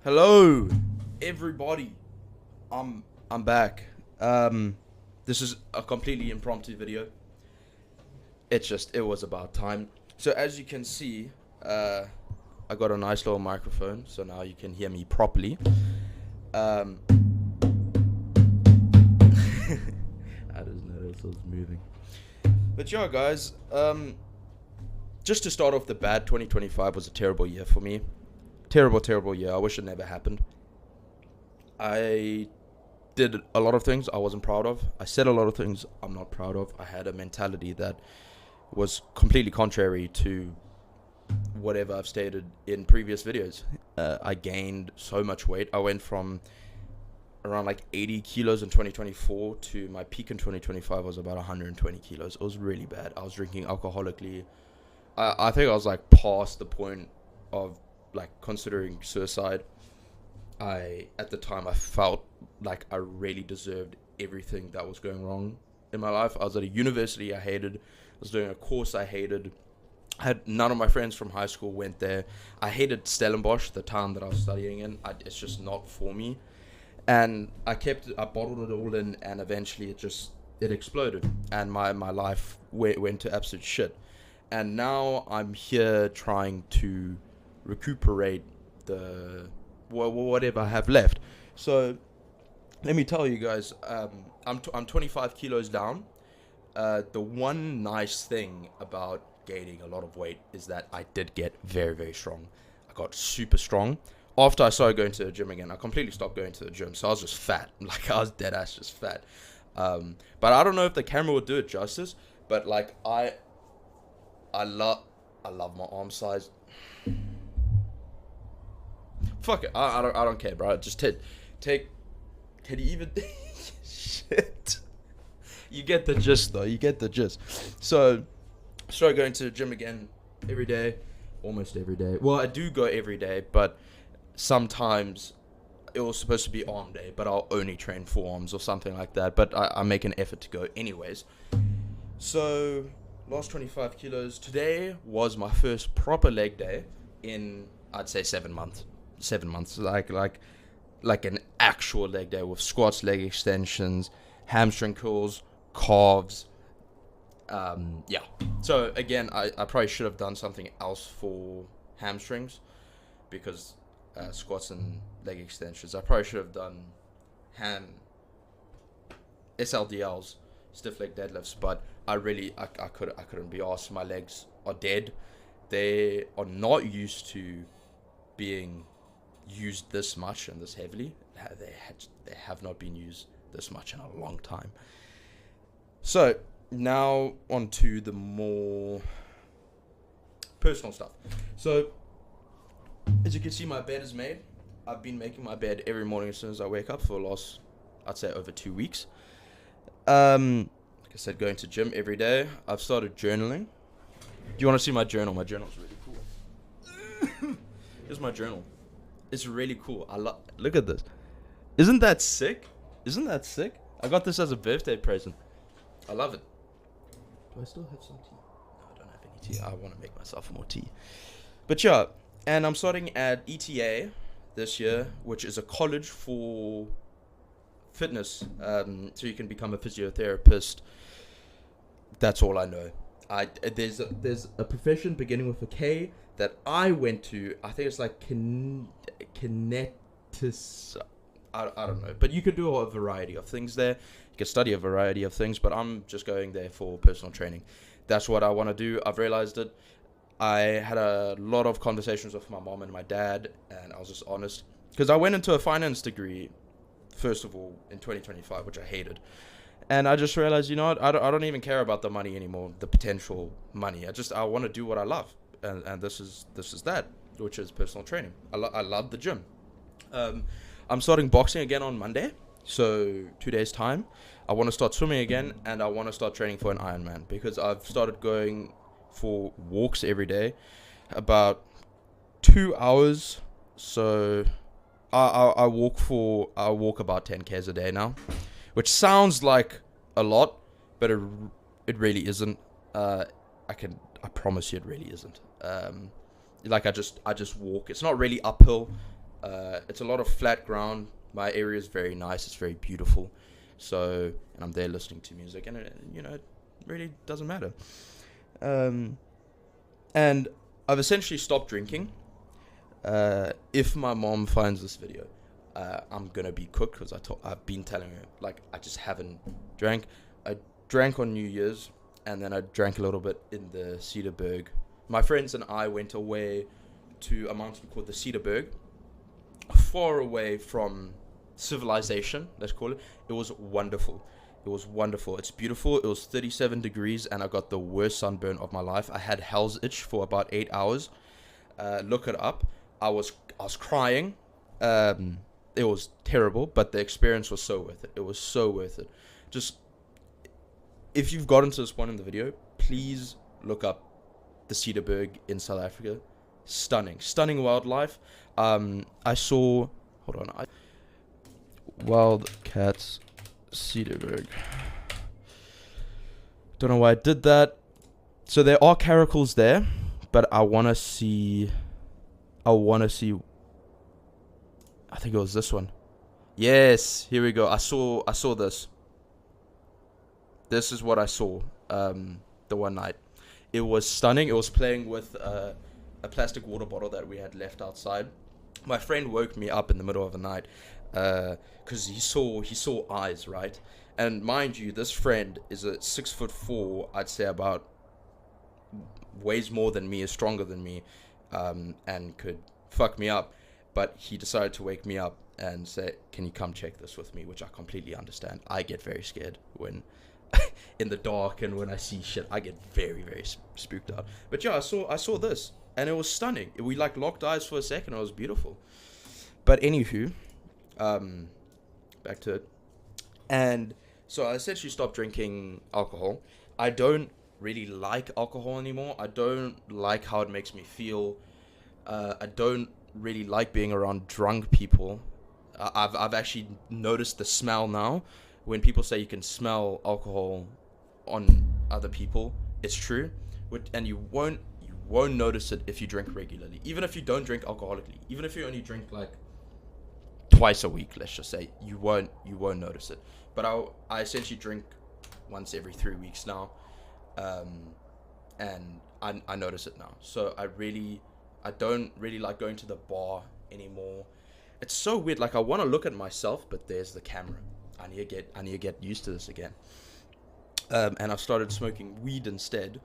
Hello, everybody. I'm back. This is a completely impromptu video. It was about time. So as you can see, I got a nice little microphone, so now you can hear me properly. I just noticed I was moving. But yeah, guys. Just to start off the bad, 2025 was a terrible year for me. Terrible year. I wish it never happened. I did a lot of things I wasn't proud of. I said a lot of things I'm not proud of. I had a mentality that was completely contrary to whatever I've stated in previous videos. I gained so much weight. I went from around like 80 kilos in 2024 to my peak in 2025 was about 120 kilos. It was really bad. I was drinking alcoholically. I think I was like past the point of like considering suicide. At the time I felt like I really deserved everything that was going wrong in my life. I was at a university I hated. I was doing a course I hated. I had none of my friends from high school went there. I hated Stellenbosch, the town that I was studying in. It's just not for me. And I bottled it all in, and eventually it exploded, and my life went to absolute shit. And now I'm here trying to recuperate whatever I have left. So let me tell you guys, I'm 25 kilos down. The one nice thing about gaining a lot of weight is that I did get very, very strong. I got super strong. After I started going to the gym again, I completely stopped going to the gym. So I was just fat. Like, I was dead ass just fat. But I don't know if the camera would do it justice. But, like, I love my arm size. Fuck it. I don't care, bro. Just take. Can you even... Shit. You get the gist, though. You get the gist. So, started going to the gym again every day. Almost every day. Well, I do go every day, but sometimes it was supposed to be arm day, but I'll only train forearms or something like that. But I make an effort to go anyways. So, lost 25 kilos. Today was my first proper leg day in, I'd say, 7 months. 7 months. Like an actual leg day with squats, leg extensions, hamstring curls, calves. Yeah. So again, I probably should have done something else for hamstrings, because squats and leg extensions. I probably should have done SLDLs, stiff leg deadlifts, but I couldn't be asked. My legs are dead. They are not used to being used this much and this heavily. They have not been used this much in a long time. So now on to the more personal stuff. So as you can see, my bed is made. I've been making my bed every morning as soon as I wake up for the last, I'd say, over 2 weeks. Like I said, going to gym every day. I've started journaling. Do you want to see my journal? My journal's really cool. Here's my journal. It's really cool. Look at this. Isn't that sick? I got this as a birthday present. I love it. Do I still have some tea? No, I don't have any tea. I want to make myself more tea. But yeah, and I'm starting at ETA this year, which is a college for fitness. So you can become a physiotherapist. That's all I know. There's a profession beginning with a K that I went to. I think it's like kinetis. I don't know, but you could do a variety of things there. You can study a variety of things, but I'm just going there for personal training. That's what I want to do. I've realized it. I had a lot of conversations with my mom and my dad, and I was just honest, because I went into a finance degree first of all in 2025, which I hated. And I just realized, you know what, I don't even care about the money anymore, the potential money. I want to do what I love. And this is that, which is personal training. I love the gym. I'm starting boxing again on Monday. So 2 days time. I want to start swimming again, and I want to start training for an Ironman, because I've started going for walks every day, about 2 hours. So I walk about 10Ks a day now, which sounds like a lot, but it really isn't. I promise you it really isn't. Like I just walk. It's not really uphill. It's a lot of flat ground. My area is very nice. It's very beautiful. So, and I'm there listening to music, and it really doesn't matter. And I've essentially stopped drinking. If my mom finds this video, I'm gonna be cooked because I've been telling her, like, I just haven't drank. I drank on New Year's, and then I drank a little bit in the Cedarburg. My friends and I went away to a mountain called the Cedarburg, far away from civilization, let's call it. It was wonderful. It's beautiful. It was 37 degrees, and I got the worst sunburn of my life. I had hell's itch for about 8 hours. Look it up. I was crying. It was terrible, but the experience was so worth it. It was so worth it. Just, if you've gotten to this point in the video, please look up the Cedarburg in South Africa. Stunning wildlife. I saw, hold on, Wildcats Cedarburg. Don't know why I did that. So there are caracals there, but I want to see, I think it was this one. Yes, here we go. I saw this. This is what I saw the one night. It was stunning. It was playing with a plastic water bottle that we had left outside. My friend woke me up in the middle of the night because he saw eyes, right? And mind you, this friend is a 6'4", I'd say about, weighs more than me, is stronger than me, and could fuck me up. But he decided to wake me up and say, "Can you come check this with me?" Which I completely understand. I get very scared when in the dark, and when I see shit, I get very, very spooked out. But yeah, I saw this, and it was stunning. We like locked eyes for a second. It was beautiful. But anywho, back to it. And so I essentially stopped drinking alcohol. I don't really like alcohol anymore. I don't like how it makes me feel. I don't really like being around drunk people. I've actually noticed the smell now. When people say you can smell alcohol on other people, it's true. And you won't notice it if you drink regularly. Even if you don't drink alcoholically, even if you only drink like twice a week, let's just say, you won't notice it. But I essentially drink once every 3 weeks now, and I notice it now. So I don't really like going to the bar anymore. It's so weird. Like, I want to look at myself, but there's the camera. I need to get used to this again. And I've started smoking weed instead.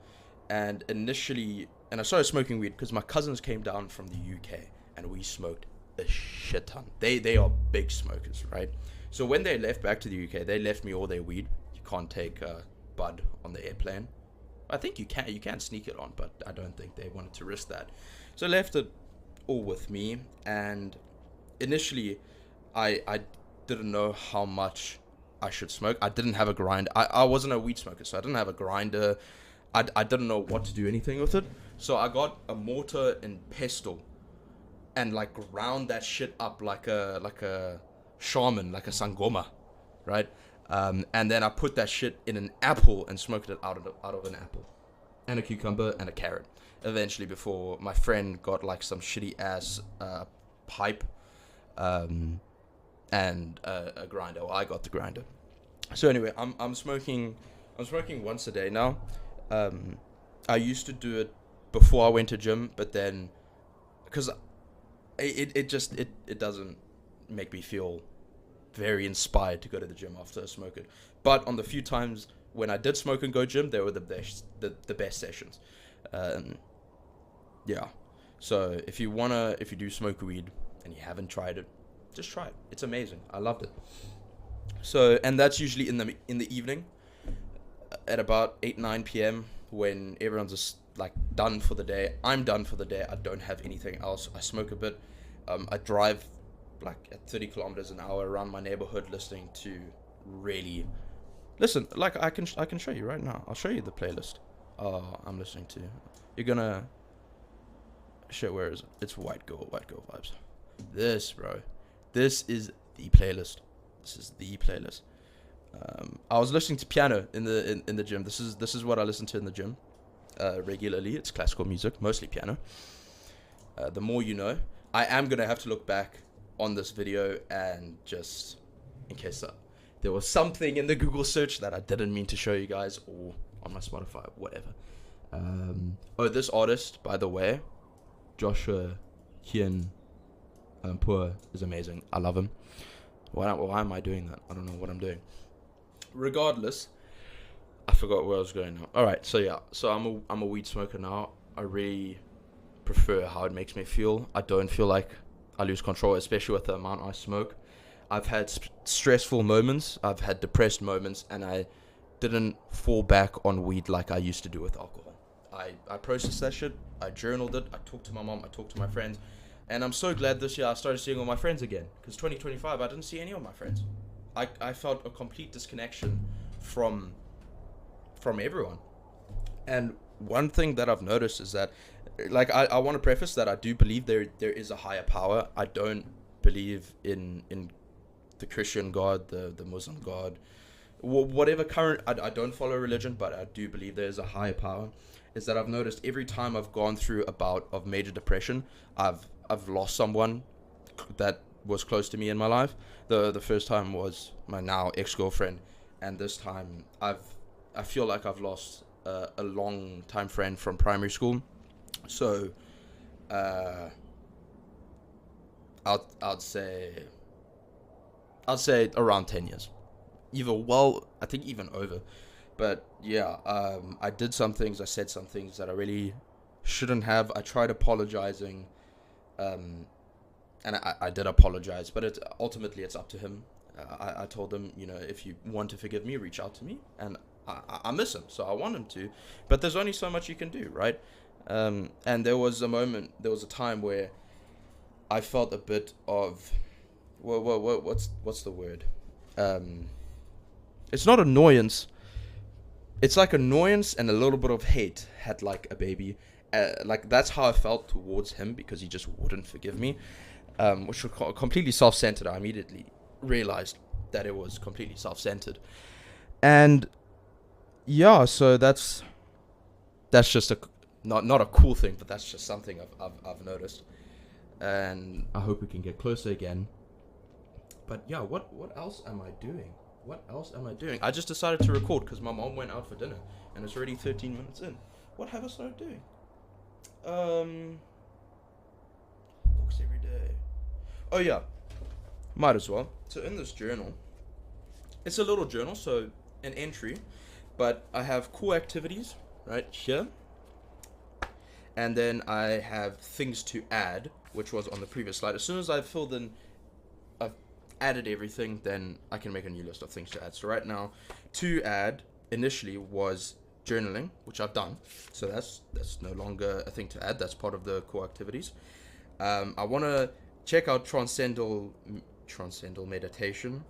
And I started smoking weed because my cousins came down from the UK, and we smoked a shit ton. They are big smokers, right? So when they left back to the UK, they left me all their weed. You can't take bud on the airplane. I think you can sneak it on, but I don't think they wanted to risk that. So I left it all with me, and initially I didn't know how much I should smoke. I didn't have a grinder. I wasn't a weed smoker, so I didn't have a grinder. I didn't know what to do anything with it. So I got a mortar and pestle and like ground that shit up like a shaman, like a sangoma, right? And then I put that shit in an apple and smoked it out of an apple, and a cucumber and a carrot. Eventually, before my friend got like some shitty ass pipe, and a grinder. Well, I got the grinder. So anyway, I'm smoking once a day now. I used to do it before I went to gym, but then because it doesn't make me feel very inspired to go to the gym after I smoke it. But on the few times when I did smoke and go gym, they were the best sessions. Yeah. So if you do smoke weed and you haven't tried it, just try it. It's amazing. I loved it. So, and that's usually in the evening at about 8-9 p.m. when everyone's just like done for the day. I'm done for the day. I don't have anything else. I smoke a bit. I drive like at 30 kilometers an hour around my neighborhood listening to listen, like I can show you right now. I'll show you the playlist I'm listening to. You're gonna shit, where is it? It's white girl vibes. This, bro, this is the playlist. I was listening to piano in the gym. This is what I listen to in the gym regularly. It's classical music, mostly piano. The more you know. I am gonna have to look back on this video, and just in case there was something in the Google search that I didn't mean to show you guys, or on my Spotify, whatever. This artist, by the way, Joshua Hien Poor, is amazing. I love him. Why am I doing that? I don't know what I'm doing. Regardless, I forgot where I was going now. Alright, so yeah. So I'm a weed smoker now. I really prefer how it makes me feel. I don't feel like I lose control, especially with the amount I smoke. I've had stressful moments. I've had depressed moments, and I didn't fall back on weed like I used to do with alcohol. I processed that shit. I journaled it. I talked to my mom. I talked to my friends. And I'm so glad this year I started seeing all my friends again. Because 2025, I didn't see any of my friends. I felt a complete disconnection from everyone. And one thing that I've noticed is that, like, I want to preface that I do believe there is a higher power. I don't believe in the Christian God, the Muslim God, whatever current. I don't follow religion, but I do believe there is a higher power. Is that I've noticed every time I've gone through a bout of major depression, I've lost someone that was close to me in my life. The first time was my now ex-girlfriend, and this time I feel like I've lost a long time friend from primary school. So I'd say around 10 years. I think even over. But yeah, I did some things, I said some things that I really shouldn't have. I tried apologizing, and I did apologize, but ultimately it's up to him. I told him, if you want to forgive me, reach out to me, and I miss him, so I want him to, but there's only so much you can do, right? And there was a time where I felt a bit of, what's the word? It's not annoyance. It's like annoyance and a little bit of hate had like a baby. Like that's how I felt towards him, because he just wouldn't forgive me, which was completely self-centered. I immediately realized that it was completely self-centered, and yeah, so that's just not a cool thing, but that's just something I've noticed, and I hope we can get closer again. But yeah, what else am I doing? I just decided to record because my mom went out for dinner, and it's already 13 minutes in. What have I started doing? Walks every day. Oh yeah, might as well. So in this journal, it's a little journal, so an entry, but I have cool activities right here, and then I have things to add, which was on the previous slide. As soon as I've added everything, then I can make a new list of things to add. So right now, to add initially was journaling, which I've done, so that's no longer a thing to add. That's part of the core activities. I want to check out transcendental meditation,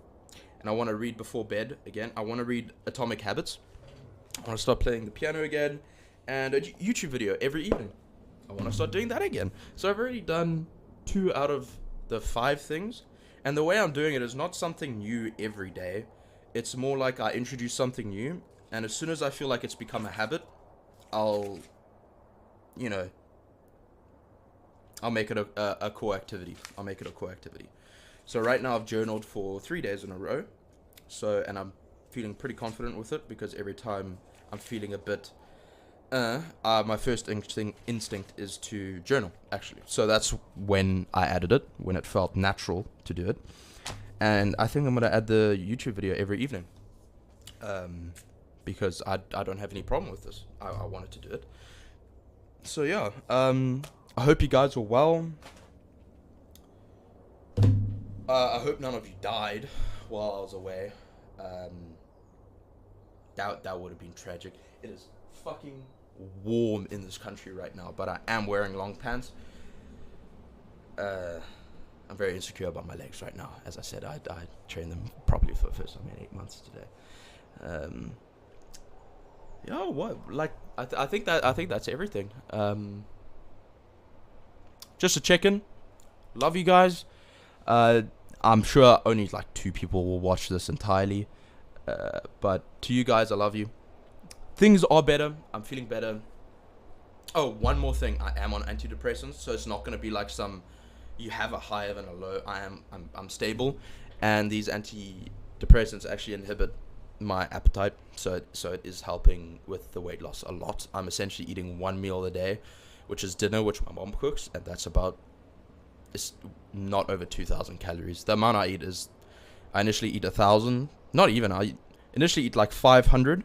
and I want to read before bed again. I want to read Atomic Habits. I want to start playing the piano again, and a YouTube video every evening. I want to start doing that again. So I've already done 2 out of the 5 things. And the way I'm doing it is not something new every day. It's more like I introduce something new, and as soon as I feel like it's become a habit, I'll make it a core activity. So right now I've journaled for 3 days in a row. And I'm feeling pretty confident with it, because every time I'm feeling a bit my first instinct is to journal, actually. So that's when I added it, when it felt natural to do it. And I think I'm going to add the YouTube video every evening, because I don't have any problem with this. I wanted to do it. So yeah, I hope you guys are well. I hope none of you died while I was away. That would have been tragic. It is fucking warm in this country right now, but I am wearing long pants. I'm very insecure about my legs right now. As I said, I trained them properly for the first time in 8 months today. I think that's everything. Just a check-in. Love you guys. I'm sure only like 2 people will watch this entirely, but to you guys, I love you. Things are better. I'm feeling better. Oh, one more thing. I am on antidepressants, so it's not going to be like some you have a high and a low. I'm stable, and these antidepressants actually inhibit my appetite, so it is helping with the weight loss a lot. I'm essentially eating one meal a day, which is dinner, which my mom cooks, and that's about, it's not over 2,000 calories. The amount I eat is, I initially eat 1,000, not even, I initially eat like 500,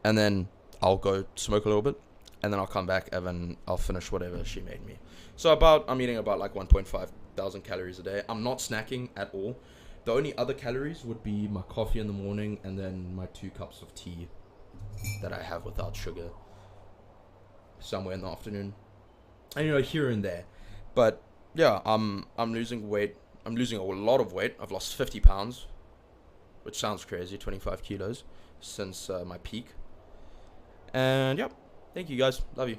and then I'll go smoke a little bit, and then I'll come back and then I'll finish whatever she made me. So I'm eating about like 1.5 thousand calories a day. I'm not snacking at all. The only other calories would be my coffee in the morning and then my 2 cups of tea that I have without sugar somewhere in the afternoon. And here and there. But yeah, I'm losing weight. I'm losing a lot of weight. I've lost 50 pounds, which sounds crazy, 25 kilos since my peak. And yeah, thank you guys. Love you.